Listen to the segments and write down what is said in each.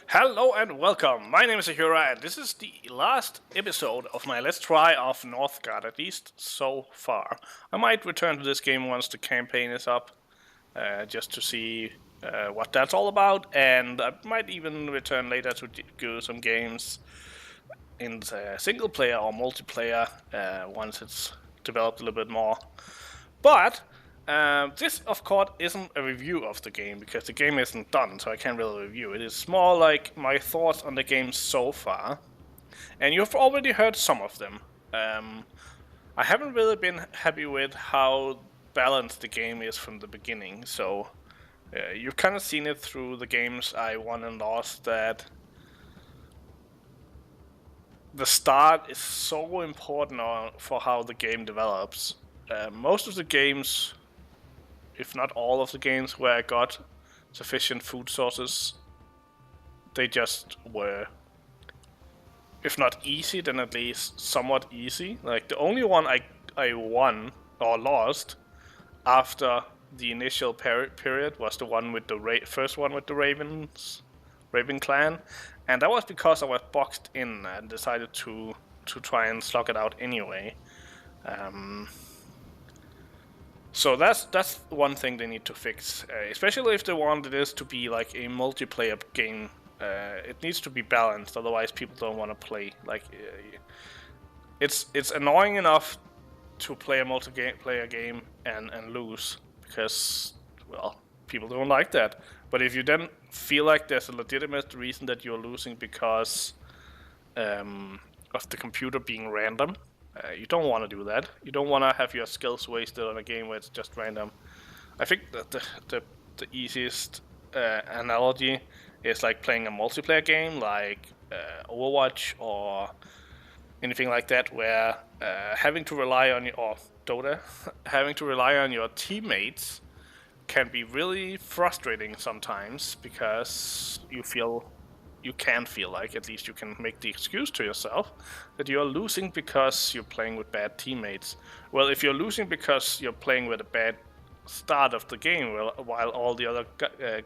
Hello and welcome. My name is Ahura, and this is the last episode of my Let's Try of Northgard, at least so far. I might return to this game once the campaign is up, just to see what that's all about, and I might even return later to do some games in the single player or multiplayer once it's developed a little bit more. But this, of course, isn't a review of the game because the game isn't done, so I can't really review it. It's more like my thoughts on the game so far, and you've already heard some of them. I haven't really been happy with how balanced the game is from the beginning, so you've kind of seen it through the games I won and lost that the start is so important for how the game develops. Most of the games, if not all of the games where I got sufficient food sources, they just were, if not easy, then at least somewhat easy. Like the only one I won or lost after the initial period was the one with the first one with the Raven clan, and that was because I was boxed in and decided to try and slug it out anyway. So that's one thing they need to fix, especially if they want this to be like a multiplayer game. It needs to be balanced, otherwise people don't want to play. Like, it's annoying enough to play a multiplayer game and lose because, well, people don't like that. But if you then feel like there's a legitimate reason that you're losing because of the computer being random, you don't want to do that. You don't want to have your skills wasted on a game where it's just random. I think that the easiest analogy is like playing a multiplayer game like Overwatch or anything like that, where having to rely on or Dota, having to rely on your teammates can be really frustrating sometimes because you can feel like, at least you can make the excuse to yourself, that you're losing because you're playing with bad teammates. Well, if you're losing because you're playing with a bad start of the game, while all the other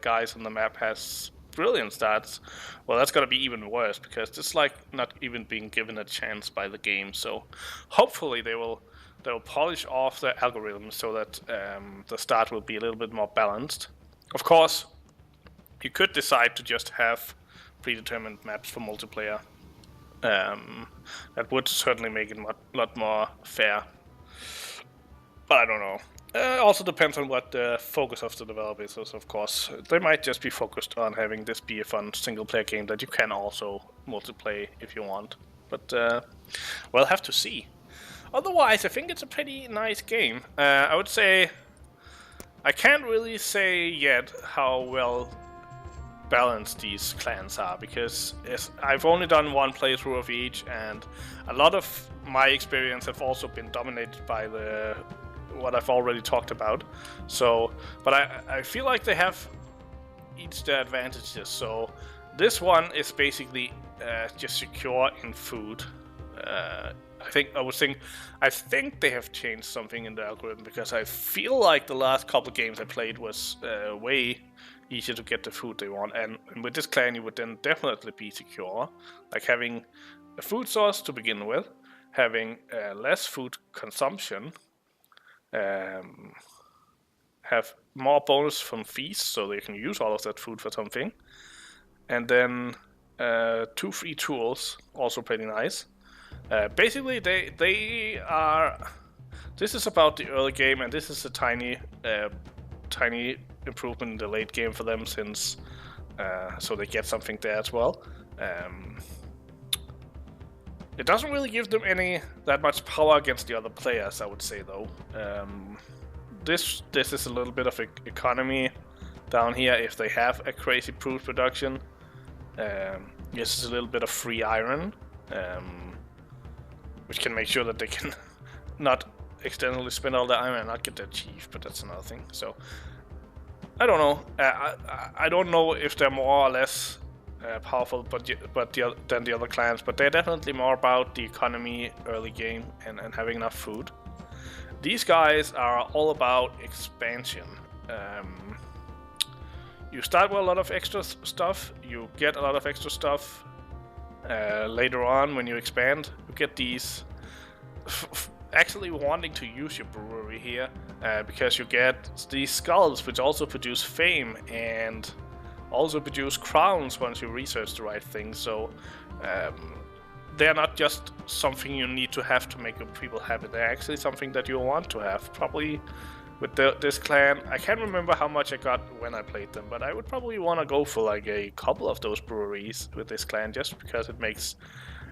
guys on the map has brilliant stats, well, that's gonna be even worse because it's like not even being given a chance by the game. So hopefully they will polish off the algorithm so that the start will be a little bit more balanced. Of course, you could decide to just have predetermined maps for multiplayer. That would certainly make it a lot more fair. But I don't know. Also depends on what the focus of the developer is, of course. They might just be focused on having this be a fun single-player game that you can also multiplayer if you want. But we'll have to see. Otherwise, I think it's a pretty nice game. I would say I can't really say yet how well balanced these clans are, because I've only done one playthrough of each, and a lot of my experience have also been dominated by what I've already talked about. So, but I feel like they have each their advantages. So this one is basically just secure in food. I think they have changed something in the algorithm, because I feel like the last couple games I played was way easier to get the food they want, and with this clan you would then definitely be secure, like having a food source to begin with, having less food consumption, have more bonus from feasts so they can use all of that food for something, and then 2 free tools, also pretty nice. Basically, they are. This is about the early game, and this is a tiny improvement in the late game for them, since so they get something there as well. It doesn't really give them that much power against the other players, I would say, though. This is a little bit of economy down here if they have a crazy food production. This is a little bit of free iron, which can make sure that they can not externally spend all the iron and not get their chief, but that's another thing. So I don't know. I don't know if they're more or less powerful, than the other clans, but they're definitely more about the economy early game and having enough food. These guys are all about expansion. you start with a lot of extra stuff. You get a lot of extra stuff later on when you expand. You get these actually wanting to use your brewery here because you get these skulls which also produce fame and also produce crowns once you research the right things. So they're not just something you need to have to make people happy. They're actually something that you want to have. Probably with this clan, I can't remember how much I got when I played them, but I would probably want to go for like a couple of those breweries with this clan just because it makes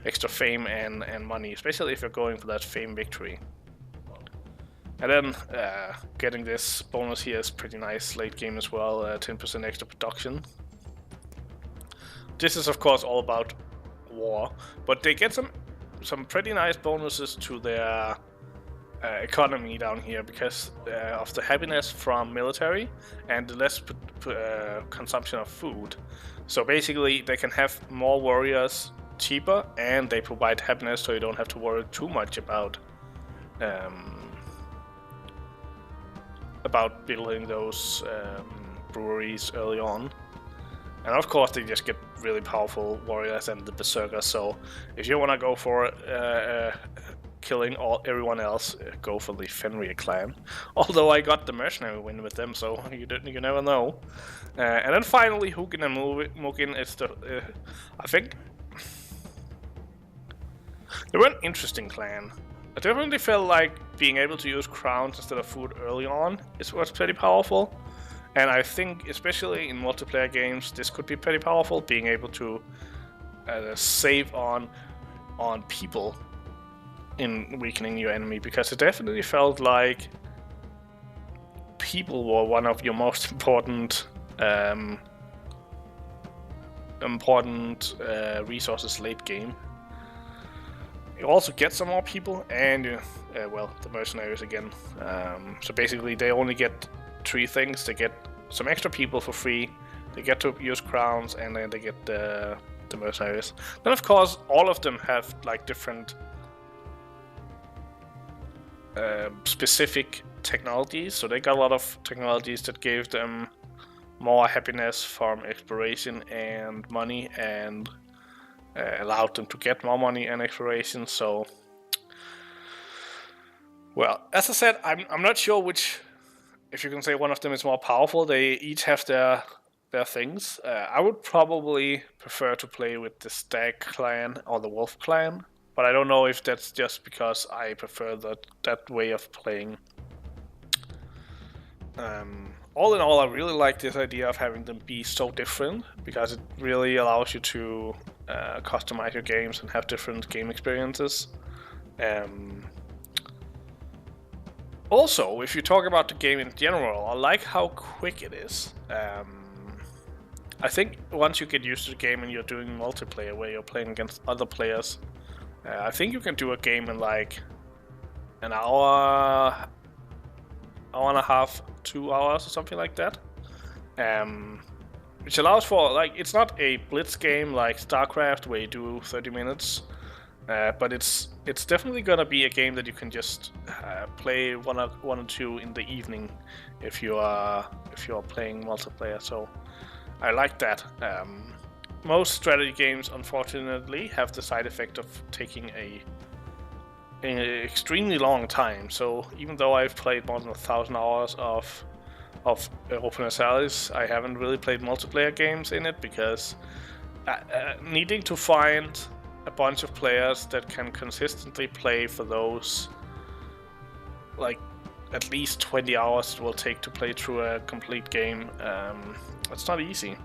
extra fame and money, especially if you're going for that fame victory. And then getting this bonus here is pretty nice late game as well, 10% extra production. This is of course all about war, but they get some pretty nice bonuses to their economy down here because of the happiness from military and the less consumption of food. So basically they can have more warriors cheaper, and they provide happiness so you don't have to worry too much about building those breweries early on. And of course they just get really powerful warriors and the berserkers, so if you want to go for killing everyone else, go for the Fenrir clan. Although I got the mercenary win with them, so you never know. And then finally Hugin and Mugin is the I think they were an interesting clan. I definitely felt like being able to use crowns instead of food early on was pretty powerful. And I think, especially in multiplayer games, this could be pretty powerful, being able to save on people in weakening your enemy, because it definitely felt like people were one of your most important resources late game. You also get some more people, and well, the mercenaries again. So basically, they only get 3 things. They get some extra people for free, they get to use crowns, and then they get the mercenaries. Then of course, all of them have like different specific technologies. So they got a lot of technologies that gave them more happiness from exploration and money, and allowed them to get more money and exploration. So, well, as I said, I'm not sure which, if you can say one of them is more powerful. They each have their things. I would probably prefer to play with the Stag clan or the Wolf clan, but I don't know if that's just because I prefer that way of playing. All in all, I really like this idea of having them be so different, because it really allows you to customize your games and have different game experiences. Also, if you talk about the game in general, I like how quick it is. I think once you get used to the game and you're doing multiplayer where you're playing against other players, I think you can do a game in like an hour and a half, 2 hours or something like that. Which allows for, like, it's not a blitz game like StarCraft where you do 30 minutes, but it's definitely gonna be a game that you can just play one or two in the evening if you are playing multiplayer. So I like that. Most strategy games, unfortunately, have the side effect of taking an extremely long time. So even though I've played more than 1,000 hours of Open Azalis, I haven't really played multiplayer games in it, because needing to find a bunch of players that can consistently play for those, like, at least 20 hours it will take to play through a complete game, it's not easy.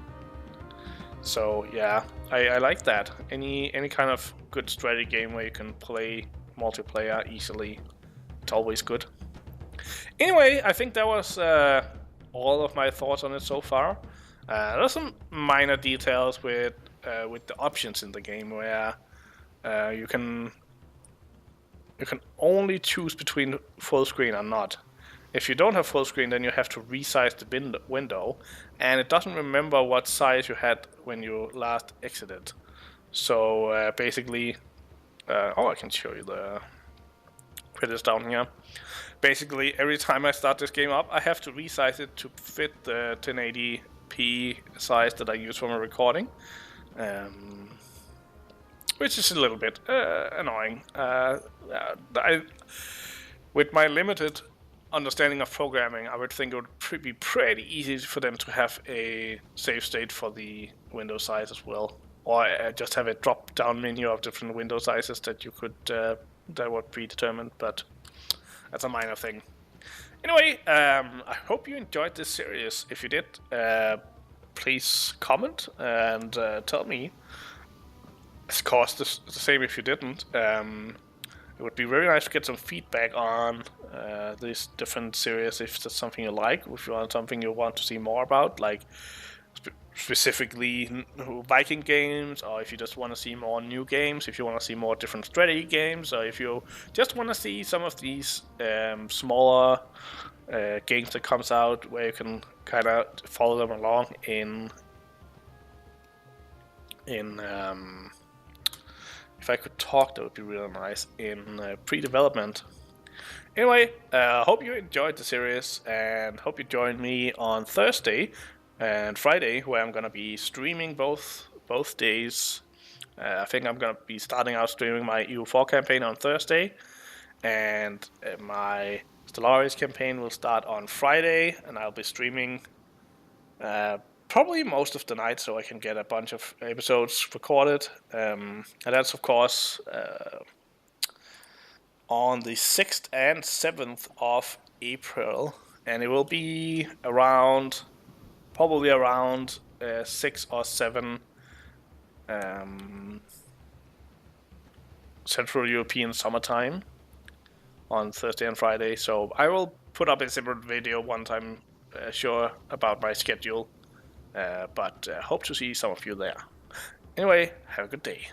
So yeah, I like that. Any kind of good strategy game where you can play multiplayer easily, it's always good. Anyway, I think that was all of my thoughts on it so far. There's some minor details with the options in the game where you can only choose between full screen or not. If you don't have full screen, then you have to resize the window, and it doesn't remember what size you had when you last exited. So basically, I can show you the credits down here. Basically, every time I start this game up, I have to resize it to fit the 1080 1080p size that I use for my recording, which is a little bit annoying. With my limited understanding of programming, I would think it would be pretty easy for them to have a save state for the window size as well, or just have a drop-down menu of different window sizes that you could that would be determined. But that's a minor thing. Anyway, I hope you enjoyed this series. If you did, please comment and tell me. Of course, the same if you didn't. It would be very nice to get some feedback on these different series, if that's something you like, if you want something you want to see more about, like specifically Viking games, or if you just want to see more new games, if you want to see more different strategy games, or if you just want to see some of these smaller games that comes out where you can kind of follow them along in if I could talk, that would be really nice, in pre-development. Anyway, hope you enjoyed the series, and hope you join me on Thursday and Friday, where I'm gonna be streaming both days. I think I'm gonna be starting out streaming my EU4 campaign on Thursday, and my Stellaris campaign will start on Friday, and I'll be streaming probably most of the night, so I can get a bunch of episodes recorded. And that's, of course, on the 6th and 7th of April. And it will be probably around 6 or 7 Central European summertime on Thursday and Friday. So I will put up a separate video once I'm sure about my schedule. But hope to see some of you there. Anyway, have a good day.